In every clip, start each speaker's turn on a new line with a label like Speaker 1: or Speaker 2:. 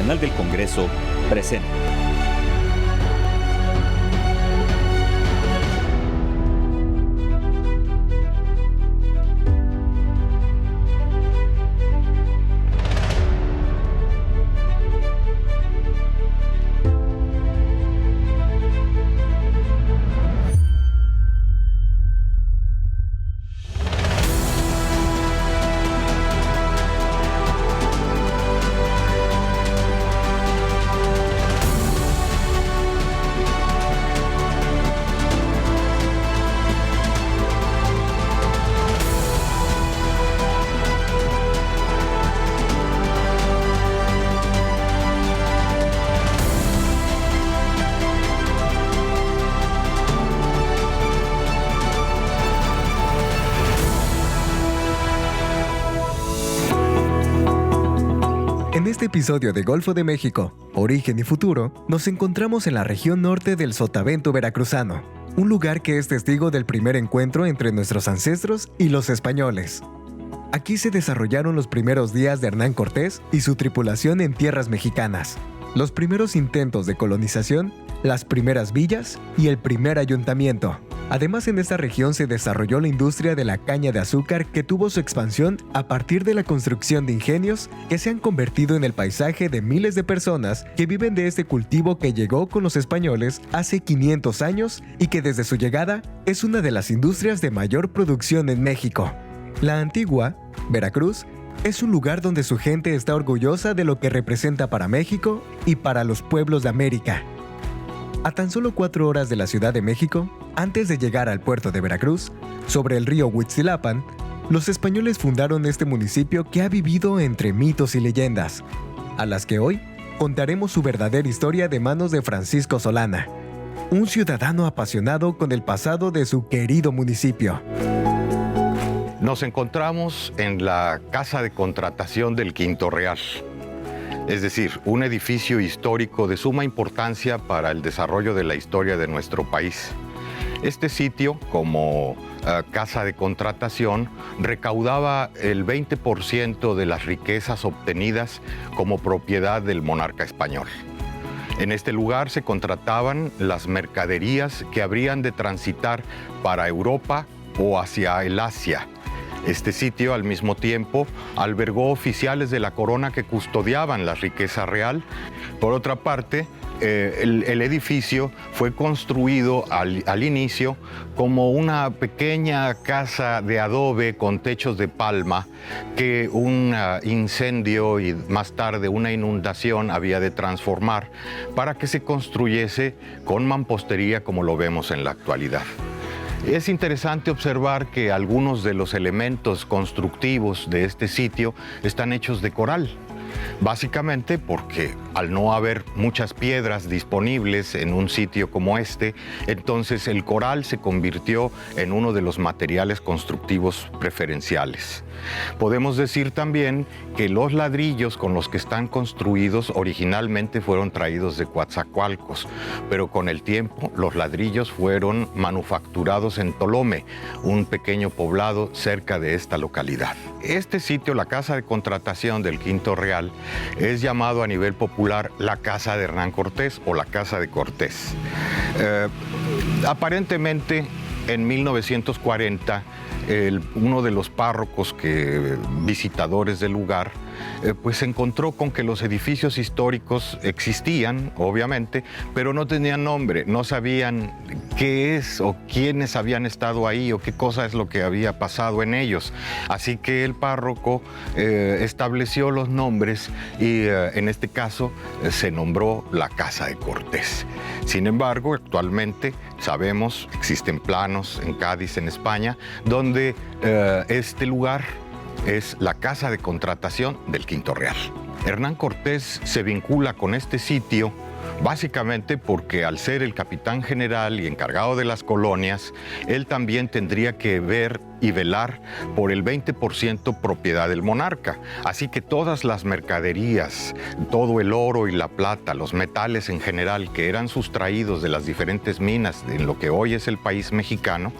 Speaker 1: Nacional del Congreso presenta.
Speaker 2: En este episodio de Golfo de México, Origen y Futuro, nos encontramos en la región norte del Sotavento veracruzano, un lugar que es testigo del primer encuentro entre nuestros ancestros y los españoles. Aquí se desarrollaron los primeros días de Hernán Cortés y su tripulación en tierras mexicanas, los primeros intentos de colonización, las primeras villas y el primer ayuntamiento. Además, en esta región se desarrolló la industria de la caña de azúcar, que tuvo su expansión a partir de la construcción de ingenios que se han convertido en el paisaje de miles de personas que viven de este cultivo que llegó con los españoles hace 500 años y que desde su llegada es una de las industrias de mayor producción en México. La antigua Veracruz es un lugar donde su gente está orgullosa de lo que representa para México y para los pueblos de América. A tan solo 4 horas de la Ciudad de México, antes de llegar al puerto de Veracruz, sobre el río Huitzilapan, los españoles fundaron este municipio que ha vivido entre mitos y leyendas, a las que hoy contaremos su verdadera historia de manos de Francisco Solana, un ciudadano apasionado con el pasado de su querido municipio.
Speaker 3: Nos encontramos en la Casa de Contratación del Quinto Real, es decir, un edificio histórico de suma importancia para el desarrollo de la historia de nuestro país. Este sitio, como casa de contratación, recaudaba el 20% de las riquezas obtenidas como propiedad del monarca español. En este lugar se contrataban las mercaderías que habrían de transitar para Europa o hacia el Asia. Este sitio, al mismo tiempo, albergó oficiales de la corona que custodiaban la riqueza real. Por otra parte, el edificio fue construido al inicio como una pequeña casa de adobe con techos de palma que un incendio y más tarde una inundación había de transformar para que se construyese con mampostería como lo vemos en la actualidad. Es interesante observar que algunos de los elementos constructivos de este sitio están hechos de coral. Básicamente porque al no haber muchas piedras disponibles en un sitio como este, entonces el coral se convirtió en uno de los materiales constructivos preferenciales. Podemos decir también que los ladrillos con los que están construidos originalmente fueron traídos de Coatzacoalcos, pero con el tiempo los ladrillos fueron manufacturados en Tolome, un pequeño poblado cerca de esta localidad. Este sitio, la Casa de Contratación del Quinto Real, es llamado a nivel popular la Casa de Hernán Cortés o la Casa de Cortés. Aparentemente, en 1940, uno de los párrocos visitadores del lugar pues se encontró con que los edificios históricos existían, obviamente, pero no tenían nombre, no sabían qué es o quiénes habían estado ahí o qué cosa es lo que había pasado en ellos. Así que el párroco estableció los nombres y en este caso se nombró la Casa de Cortés. Sin embargo, actualmente sabemos, existen planos en Cádiz, en España, donde este lugar es la Casa de Contratación del Quinto Real. Hernán Cortés se vincula con este sitio básicamente porque al ser el capitán general y encargado de las colonias, él también tendría que ver y velar por el 20% propiedad del monarca. Así que todas las mercaderías, todo el oro y la plata, los metales en general que eran sustraídos de las diferentes minas en lo que hoy es el país mexicano,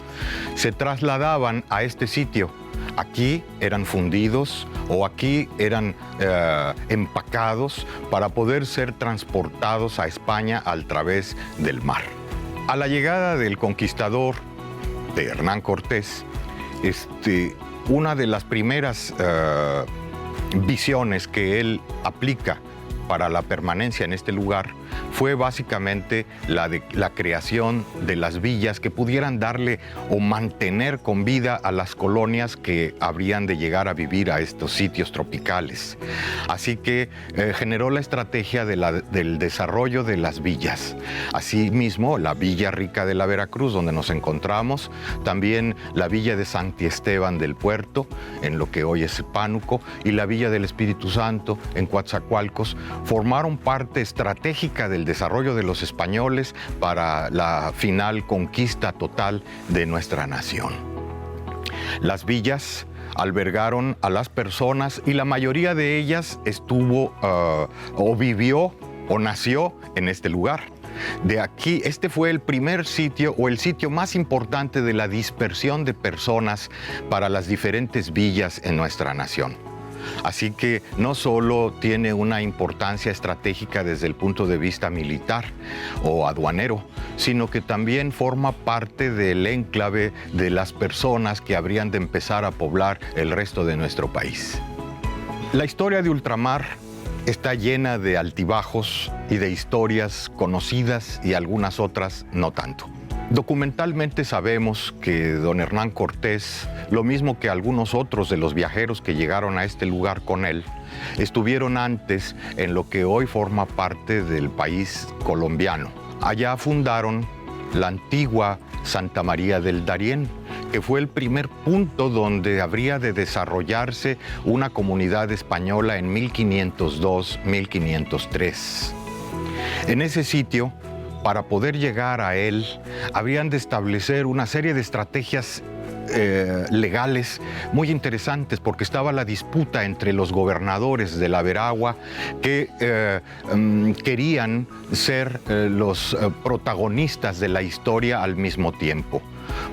Speaker 3: se trasladaban a este sitio aquí eran fundidos o aquí eran empacados para poder ser transportados a España a través del mar. A la llegada del conquistador, de Hernán Cortés, una de las primeras visiones que él aplica para la permanencia en este lugar fue básicamente la creación de las villas que pudieran darle o mantener con vida a las colonias que habrían de llegar a vivir a estos sitios tropicales. Así que generó la estrategia del desarrollo de las villas. Asimismo, la Villa Rica de la Veracruz, donde nos encontramos, también la Villa de Santi Esteban del Puerto, en lo que hoy es Pánuco, y la Villa del Espíritu Santo, en Coatzacoalcos, formaron parte estratégica del desarrollo de los españoles para la final conquista total de nuestra nación. Las villas albergaron a las personas y la mayoría de ellas estuvo o vivió o nació en este lugar. De aquí, este fue el primer sitio o el sitio más importante de la dispersión de personas para las diferentes villas en nuestra nación. Así que no solo tiene una importancia estratégica desde el punto de vista militar o aduanero, sino que también forma parte del enclave de las personas que habrían de empezar a poblar el resto de nuestro país. La historia de ultramar está llena de altibajos y de historias conocidas y algunas otras no tanto. Documentalmente sabemos que don Hernán Cortés, lo mismo que algunos otros de los viajeros que llegaron a este lugar con él, estuvieron antes en lo que hoy forma parte del país colombiano. Allá fundaron la antigua Santa María del Darién, que fue el primer punto donde habría de desarrollarse una comunidad española en 1502-1503. En ese sitio, para poder llegar a él, habrían de establecer una serie de estrategias legales muy interesantes, porque estaba la disputa entre los gobernadores de la Veragua que querían ser los protagonistas de la historia al mismo tiempo.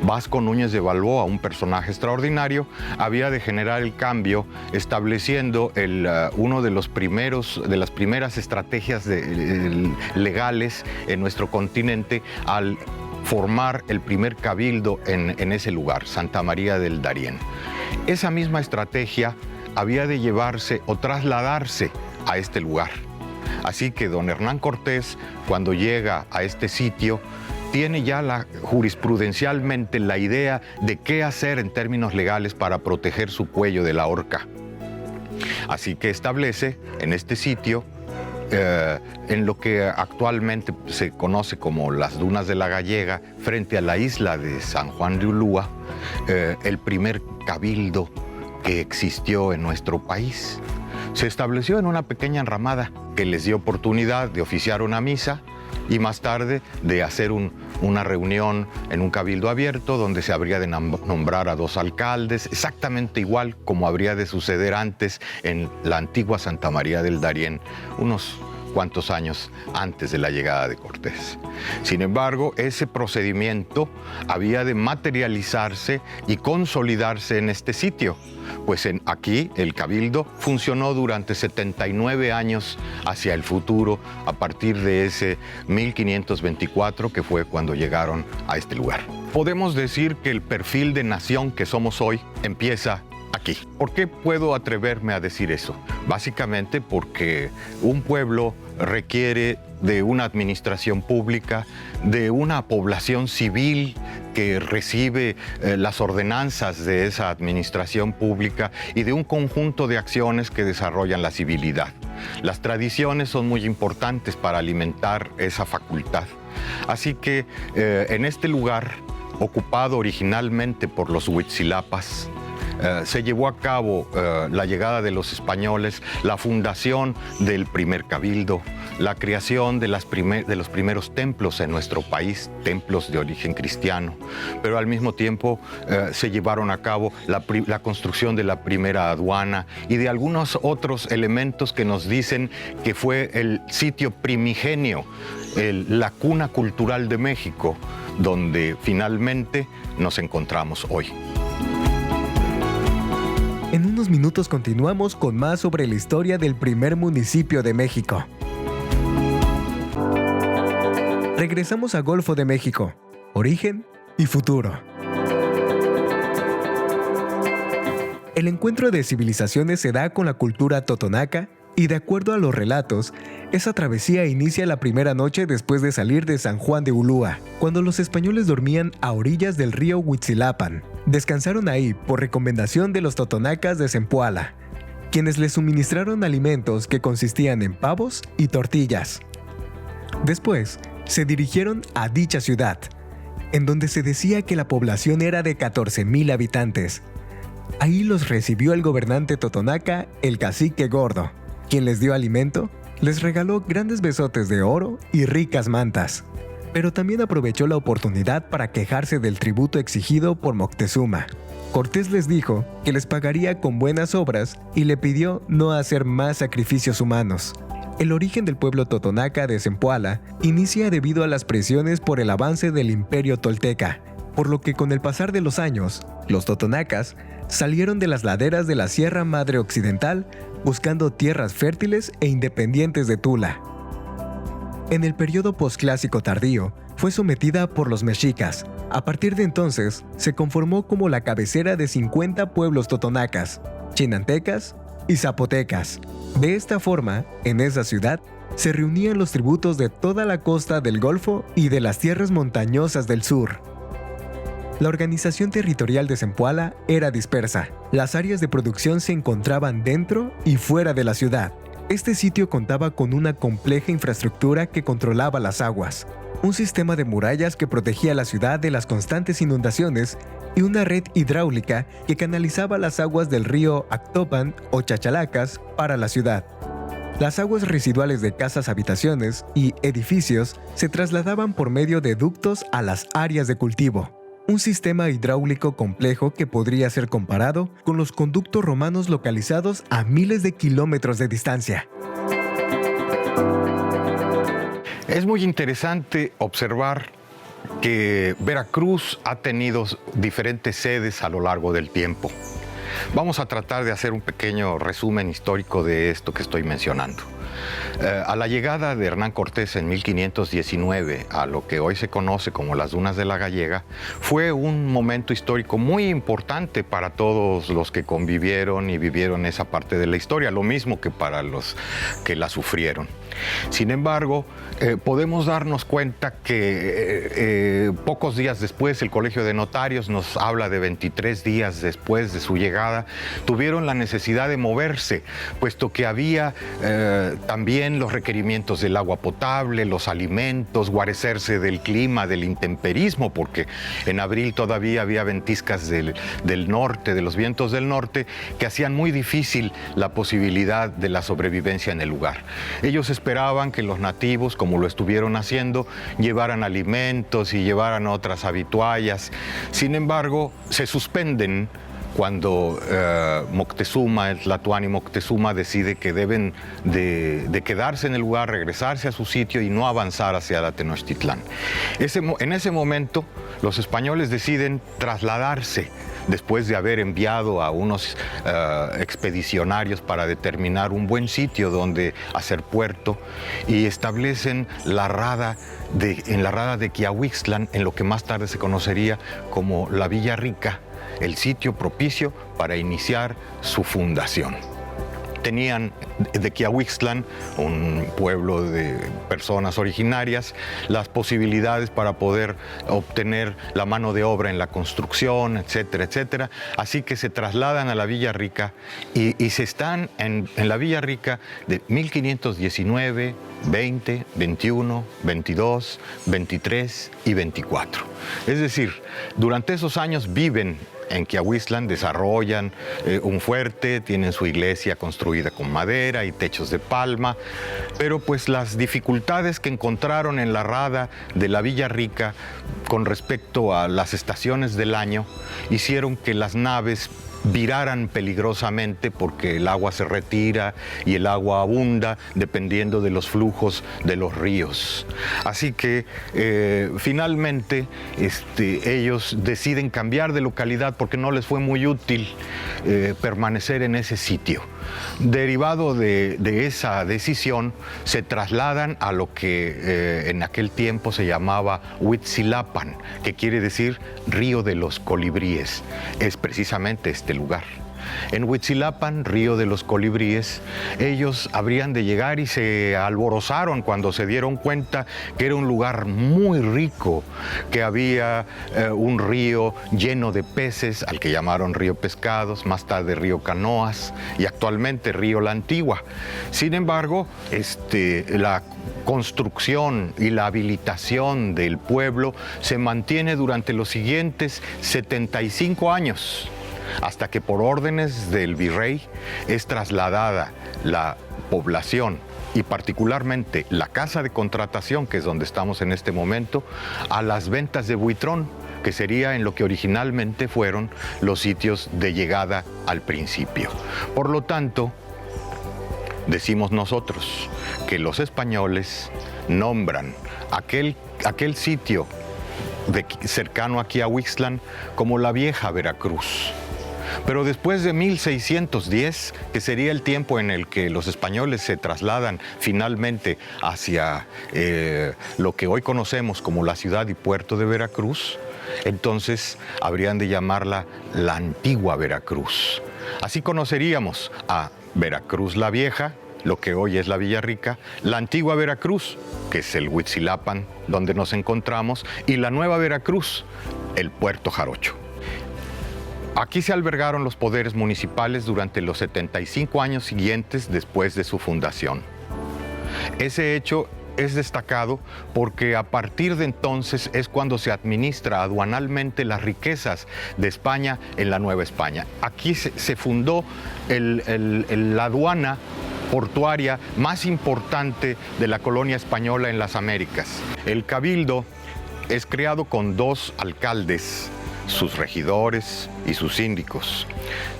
Speaker 3: Vasco Núñez de Balboa, un personaje extraordinario, había de generar el cambio estableciendo uno de las primeras estrategias legales en nuestro continente al formar el primer cabildo en ese lugar, Santa María del Darién. Esa misma estrategia había de llevarse o trasladarse a este lugar. Así que don Hernán Cortés, cuando llega a este sitio, tiene ya jurisprudencialmente la idea de qué hacer en términos legales para proteger su cuello de la horca. Así que establece en este sitio, en lo que actualmente se conoce como las Dunas de la Gallega, frente a la isla de San Juan de Ulúa, el primer cabildo que existió en nuestro país. Se estableció en una pequeña enramada que les dio oportunidad de oficiar una misa y más tarde de hacer una reunión en un cabildo abierto donde se habría de nombrar a 2 alcaldes, exactamente igual como habría de suceder antes en la antigua Santa María del Darién, unos cuantos años antes de la llegada de Cortés. Sin embargo, ese procedimiento había de materializarse y consolidarse en este sitio, pues aquí el cabildo funcionó durante 79 años hacia el futuro, a partir de ese 1524, que fue cuando llegaron a este lugar. Podemos decir que el perfil de nación que somos hoy empieza aquí. ¿Por qué puedo atreverme a decir eso? Básicamente porque un pueblo requiere de una administración pública, de una población civil que recibe las ordenanzas de esa administración pública y de un conjunto de acciones que desarrollan la civilidad. Las tradiciones son muy importantes para alimentar esa facultad. Así que en este lugar, ocupado originalmente por los Huitzilapas, se llevó a cabo la llegada de los españoles, la fundación del primer cabildo, la creación de los primeros templos en nuestro país, templos de origen cristiano, pero al mismo tiempo se llevaron a cabo la construcción de la primera aduana y de algunos otros elementos que nos dicen que fue el sitio primigenio, la cuna cultural de México, donde finalmente nos encontramos hoy.
Speaker 2: minutos continuamos con más sobre la historia del primer municipio de México. Regresamos a Golfo de México, origen y futuro. El encuentro de civilizaciones se da con la cultura totonaca y, de acuerdo a los relatos, esa travesía inicia la primera noche después de salir de San Juan de Ulúa, cuando los españoles dormían a orillas del río Huitzilapan. Descansaron ahí por recomendación de los totonacas de Zempoala, quienes les suministraron alimentos que consistían en pavos y tortillas. Después, se dirigieron a dicha ciudad, en donde se decía que la población era de 14,000 habitantes. Ahí los recibió el gobernante totonaca, el cacique Gordo, quien les dio alimento, les regaló grandes besotes de oro y ricas mantas. Pero también aprovechó la oportunidad para quejarse del tributo exigido por Moctezuma. Cortés les dijo que les pagaría con buenas obras y le pidió no hacer más sacrificios humanos. El origen del pueblo totonaca de Zempoala inicia debido a las presiones por el avance del imperio tolteca, por lo que con el pasar de los años, los totonacas salieron de las laderas de la Sierra Madre Occidental buscando tierras fértiles e independientes de Tula. En el periodo posclásico tardío, fue sometida por los mexicas. A partir de entonces, se conformó como la cabecera de 50 pueblos totonacas, chinantecas y zapotecas. De esta forma, en esa ciudad, se reunían los tributos de toda la costa del Golfo y de las tierras montañosas del sur. La organización territorial de Zempoala era dispersa. Las áreas de producción se encontraban dentro y fuera de la ciudad. Este sitio contaba con una compleja infraestructura que controlaba las aguas, un sistema de murallas que protegía la ciudad de las constantes inundaciones y una red hidráulica que canalizaba las aguas del río Actopan o Chachalacas para la ciudad. Las aguas residuales de casas, habitaciones y edificios se trasladaban por medio de ductos a las áreas de cultivo. Un sistema hidráulico complejo que podría ser comparado con los conductos romanos localizados a miles de kilómetros de distancia.
Speaker 3: Es muy interesante observar que Veracruz ha tenido diferentes sedes a lo largo del tiempo. Vamos a tratar de hacer un pequeño resumen histórico de esto que estoy mencionando. A la llegada de Hernán Cortés en 1519 a lo que hoy se conoce como las Dunas de la Gallega, fue un momento histórico muy importante para todos los que convivieron y vivieron esa parte de la historia, lo mismo que para los que la sufrieron. Sin embargo, podemos darnos cuenta que pocos días después, el Colegio de Notarios nos habla de 23 días después de su llegada, tuvieron la necesidad de moverse, puesto que había también los requerimientos del agua potable, los alimentos, guarecerse del clima, del intemperismo, porque en abril todavía había ventiscas del norte, de los vientos del norte, que hacían muy difícil la posibilidad de la sobrevivencia en el lugar. Ellos esperaban que los nativos, como lo estuvieron haciendo, llevaran alimentos y llevaran otras habituallas. Sin embargo, se suspenden cuando Moctezuma, el Tlatoani Moctezuma, decide que deben de quedarse en el lugar, regresarse a su sitio y no avanzar hacia la Tenochtitlán. En ese momento, los españoles deciden trasladarse después de haber enviado a unos expedicionarios para determinar un buen sitio donde hacer puerto, y establecen en la rada de Quiahuixtlán, en lo que más tarde se conocería como la Villa Rica, el sitio propicio para iniciar su fundación. Tenían de Quiahuixtlán, un pueblo de personas originarias, las posibilidades para poder obtener la mano de obra en la construcción, etcétera, etcétera. Así que se trasladan a la Villa Rica y se están en la Villa Rica de 1519, 20, 21, 22, 23 y 24. Es decir, durante esos años viven en Quiahuixtlán, desarrollan un fuerte, tienen su iglesia construida con madera y techos de palma, pero pues las dificultades que encontraron en la rada de la Villa Rica con respecto a las estaciones del año hicieron que las naves viraran peligrosamente porque el agua se retira y el agua abunda dependiendo de los flujos de los ríos. Así que finalmente ellos deciden cambiar de localidad porque no les fue muy útil permanecer en ese sitio. Derivado de esa decisión, se trasladan a lo que en aquel tiempo se llamaba Huitzilapan, que quiere decir Río de los Colibríes. Es precisamente este lugar. En Huitzilapan, Río de los Colibríes, ellos habrían de llegar y se alborozaron cuando se dieron cuenta que era un lugar muy rico, que había un río lleno de peces, al que llamaron Río Pescados, más tarde Río Canoas y actualmente Río La Antigua. Sin embargo, la construcción y la habilitación del pueblo se mantiene durante los siguientes 75 años. Hasta que por órdenes del virrey es trasladada la población y particularmente la casa de contratación, que es donde estamos en este momento, a las ventas de Buitrón, que sería en lo que originalmente fueron los sitios de llegada al principio. Por lo tanto, decimos nosotros que los españoles nombran aquel sitio cercano aquí a Huixtlan como la Vieja Veracruz. Pero después de 1610, que sería el tiempo en el que los españoles se trasladan finalmente hacia lo que hoy conocemos como la ciudad y puerto de Veracruz, entonces habrían de llamarla la Antigua Veracruz. Así conoceríamos a Veracruz la Vieja, lo que hoy es la Villarrica, la Antigua Veracruz, que es el Huitzilapan, donde nos encontramos, y la Nueva Veracruz, el Puerto Jarocho. Aquí se albergaron los poderes municipales durante los 75 años siguientes después de su fundación. Ese hecho es destacado porque a partir de entonces es cuando se administra aduanalmente las riquezas de España en la Nueva España. Aquí se fundó la aduana portuaria más importante de la colonia española en las Américas. El cabildo es creado con 2 alcaldes, sus regidores y sus síndicos.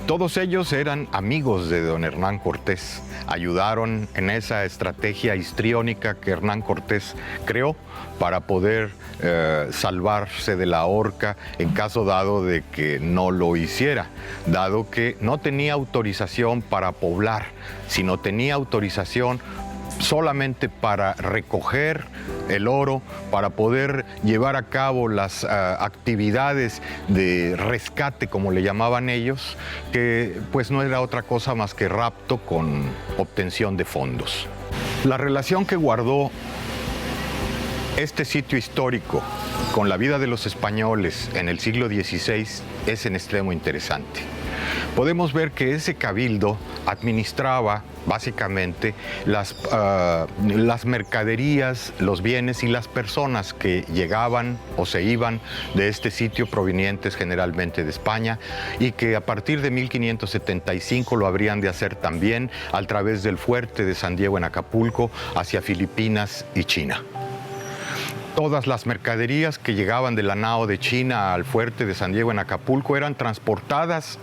Speaker 3: Todos ellos eran amigos de don Hernán Cortés. Ayudaron en esa estrategia histriónica que Hernán Cortés creó para poder salvarse de la horca en caso dado de que no lo hiciera, dado que no tenía autorización para poblar, sino tenía autorización solamente para recoger el oro, para poder llevar a cabo las actividades de rescate, como le llamaban ellos, que pues no era otra cosa más que rapto con obtención de fondos. La relación que guardó este sitio histórico con la vida de los españoles en el siglo XVI es en extremo interesante. Podemos ver que ese cabildo administraba básicamente las mercaderías, los bienes y las personas que llegaban o se iban de este sitio provenientes generalmente de España y que a partir de 1575 lo habrían de hacer también a través del fuerte de San Diego en Acapulco hacia Filipinas y China. Todas las mercaderías que llegaban de la nao de China al fuerte de San Diego en Acapulco eran transportadas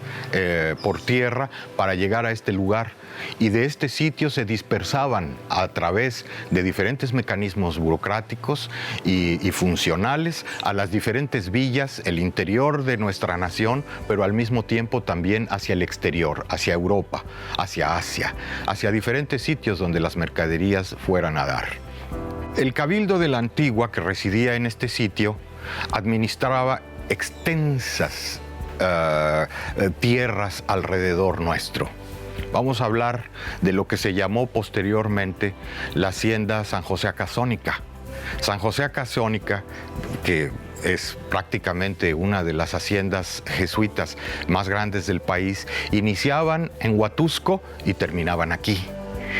Speaker 3: por tierra para llegar a este lugar y de este sitio se dispersaban a través de diferentes mecanismos burocráticos y funcionales a las diferentes villas, el interior de nuestra nación, pero al mismo tiempo también hacia el exterior, hacia Europa, hacia Asia, hacia diferentes sitios donde las mercaderías fueran a dar. El Cabildo de la Antigua, que residía en este sitio, administraba extensas tierras alrededor nuestro. Vamos a hablar de lo que se llamó posteriormente la hacienda San José Acasónica. San José Acasónica, que es prácticamente una de las haciendas jesuitas más grandes del país, iniciaban en Huatusco y terminaban aquí.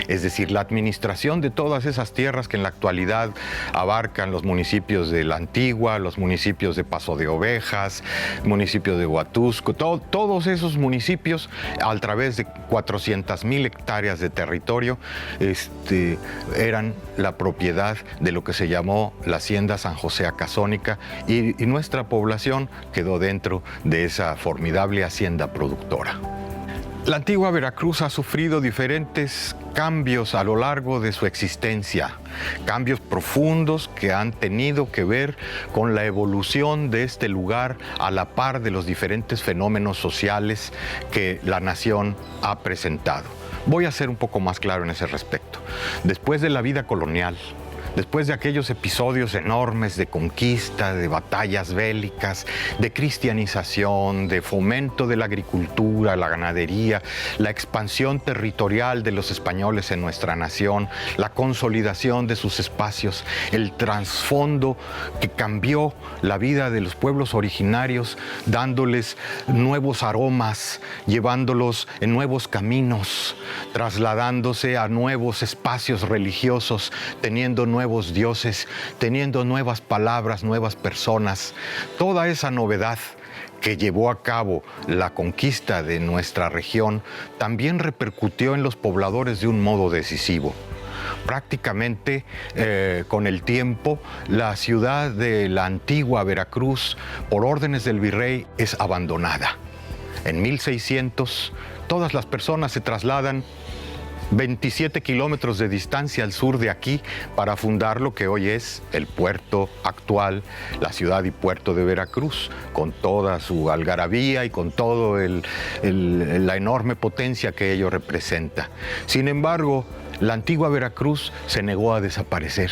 Speaker 3: es decir, la administración de todas esas tierras que en la actualidad abarcan los municipios de La Antigua, los municipios de Paso de Ovejas, municipios de Huatusco, todos esos municipios a través de 400,000 hectáreas de territorio eran la propiedad de lo que se llamó la Hacienda San José Acazónica y nuestra población quedó dentro de esa formidable hacienda productora. La antigua Veracruz ha sufrido diferentes cambios a lo largo de su existencia, cambios profundos que han tenido que ver con la evolución de este lugar a la par de los diferentes fenómenos sociales que la nación ha presentado. Voy a ser un poco más claro en ese respecto. Después de la vida colonial, después de aquellos episodios enormes de conquista, de batallas bélicas, de cristianización, de fomento de la agricultura, la ganadería, la expansión territorial de los españoles en nuestra nación, la consolidación de sus espacios, el trasfondo que cambió la vida de los pueblos originarios, dándoles nuevos aromas, llevándolos en nuevos caminos, trasladándose a nuevos espacios religiosos, teniendo nuevos dioses, teniendo nuevas palabras, nuevas personas. Toda esa novedad que llevó a cabo la conquista de nuestra región también repercutió en los pobladores de un modo decisivo. Prácticamente con el tiempo, la ciudad de la antigua Veracruz, por órdenes del virrey, es abandonada. En 1600, todas las personas se trasladan 27 kilómetros de distancia al sur de aquí para fundar lo que hoy es el puerto actual, la ciudad y puerto de Veracruz, con toda su algarabía y con todo la enorme potencia que ello representa. Sin embargo, la antigua Veracruz se negó a desaparecer.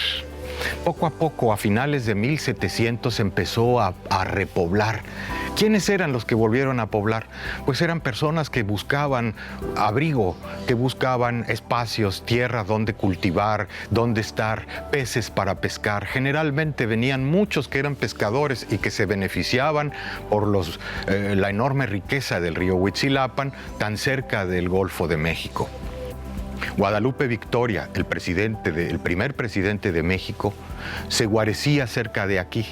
Speaker 3: Poco a poco, a finales de 1700, empezó a repoblar. ¿Quiénes eran los que volvieron a poblar? Pues eran personas que buscaban abrigo, que buscaban espacios, tierra donde cultivar, donde estar, peces para pescar. Generalmente venían muchos que eran pescadores y que se beneficiaban por la enorme riqueza del río Huitzilapan, tan cerca del Golfo de México. Guadalupe Victoria, el primer presidente de México, se guarecía cerca de aquí,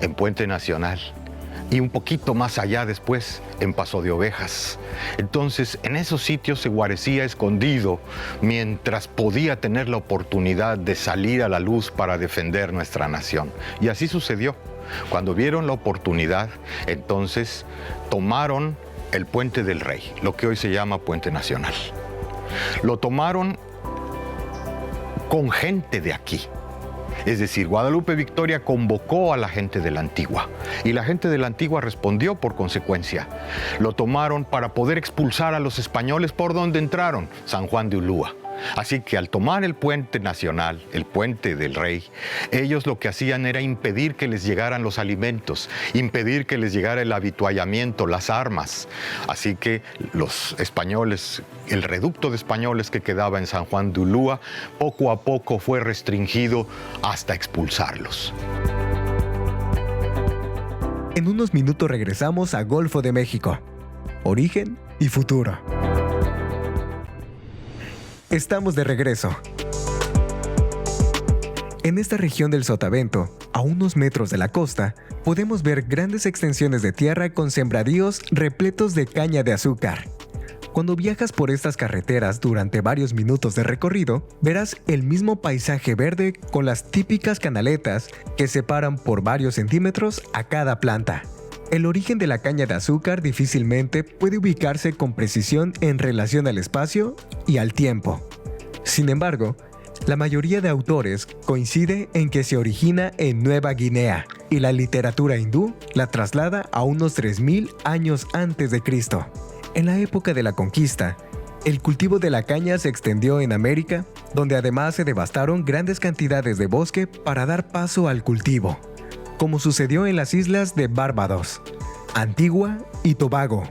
Speaker 3: en Puente Nacional, y un poquito más allá después, en Paso de Ovejas. Entonces, en esos sitios se guarecía escondido mientras podía tener la oportunidad de salir a la luz para defender nuestra nación. Y así sucedió. Cuando vieron la oportunidad, entonces tomaron el Puente del Rey, lo que hoy se llama Puente Nacional. Lo tomaron con gente de aquí. Es decir, Guadalupe Victoria convocó a la gente de la Antigua y la gente de la Antigua respondió por consecuencia. Lo tomaron para poder expulsar a los españoles por donde entraron, San Juan de Ulúa. Así que al tomar el puente nacional, el puente del rey, ellos lo que hacían era impedir que les llegaran los alimentos, impedir que les llegara el avituallamiento, las armas. Así que los españoles, el reducto de españoles que quedaba en San Juan de Ulúa, poco a poco fue restringido hasta expulsarlos.
Speaker 2: En unos minutos regresamos a Golfo de México. Origen y futuro. Estamos de regreso. En esta región del Sotavento, a unos metros de la costa, podemos ver grandes extensiones de tierra con sembradíos repletos de caña de azúcar. Cuando viajas por estas carreteras durante varios minutos de recorrido, verás el mismo paisaje verde con las típicas canaletas que separan por varios centímetros a cada planta. El origen de la caña de azúcar difícilmente puede ubicarse con precisión en relación al espacio y al tiempo. Sin embargo, la mayoría de autores coincide en que se origina en Nueva Guinea y la literatura hindú la traslada a unos 3000 años antes de Cristo. En la época de la conquista, el cultivo de la caña se extendió en América, donde además se devastaron grandes cantidades de bosque para dar paso al cultivo, como sucedió en las islas de Barbados, Antigua y Tobago.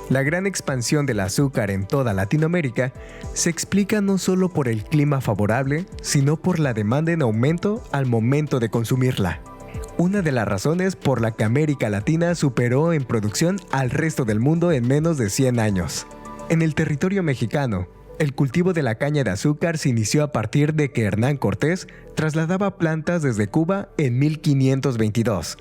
Speaker 2: La gran expansión del azúcar en toda Latinoamérica se explica no solo por el clima favorable, sino por la demanda en aumento al momento de consumirla. Una de las razones por la que América Latina superó en producción al resto del mundo en menos de 100 años. En el territorio mexicano, El cultivo de la caña de azúcar se inició a partir de que Hernán Cortés trasladaba plantas desde Cuba en 1522.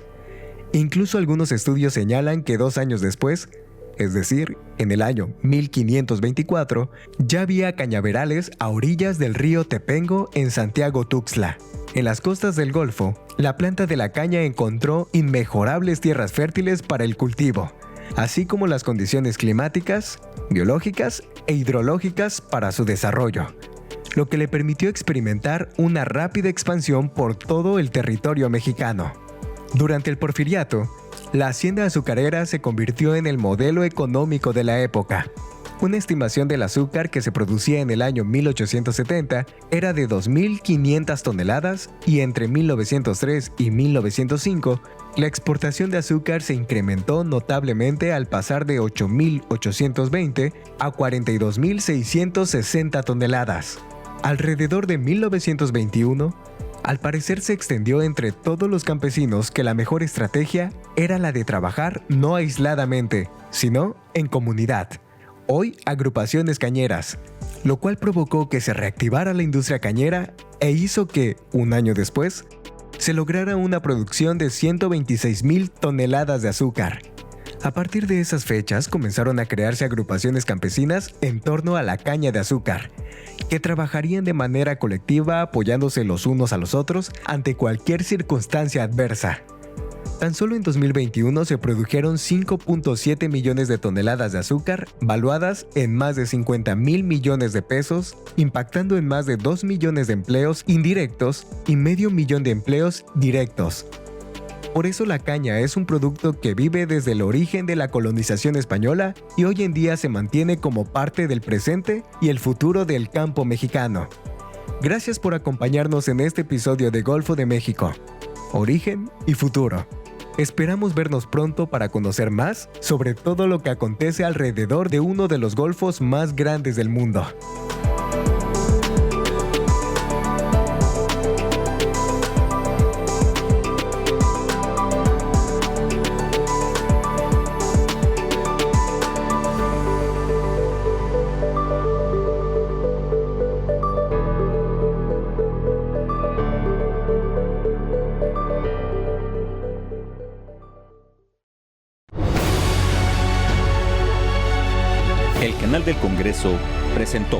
Speaker 2: Incluso algunos estudios señalan que 2 años después, es decir, en el año 1524, ya había cañaverales a orillas del río Tepengo en Santiago Tuxtla. En las costas del Golfo, la planta de la caña encontró inmejorables tierras fértiles para el cultivo, así como las condiciones climáticas, biológicas e hidrológicas para su desarrollo, lo que le permitió experimentar una rápida expansión por todo el territorio mexicano. Durante el Porfiriato, la hacienda azucarera se convirtió en el modelo económico de la época. Una estimación del azúcar que se producía en el año 1870 era de 2.500 toneladas y entre 1903 y 1905, la exportación de azúcar se incrementó notablemente al pasar de 8.820 a 42.660 toneladas. Alrededor de 1921, al parecer se extendió entre todos los campesinos que la mejor estrategia era la de trabajar no aisladamente, sino en comunidad, hoy agrupaciones cañeras, lo cual provocó que se reactivara la industria cañera e hizo que, un año después, se lograra una producción de 126.000 toneladas de azúcar. A partir de esas fechas comenzaron a crearse agrupaciones campesinas en torno a la caña de azúcar, que trabajarían de manera colectiva apoyándose los unos a los otros ante cualquier circunstancia adversa. Tan solo en 2021 se produjeron 5.7 millones de toneladas de azúcar, valuadas en más de 50.000 millones de pesos, impactando en más de 2 millones de empleos indirectos y medio millón de empleos directos. Por eso la caña es un producto que vive desde el origen de la colonización española y hoy en día se mantiene como parte del presente y el futuro del campo mexicano. Gracias por acompañarnos en este episodio de Golfo de México, Origen y Futuro. Esperamos vernos pronto para conocer más sobre todo lo que acontece alrededor de uno de los golfos más grandes del mundo.
Speaker 1: El canal del Congreso presentó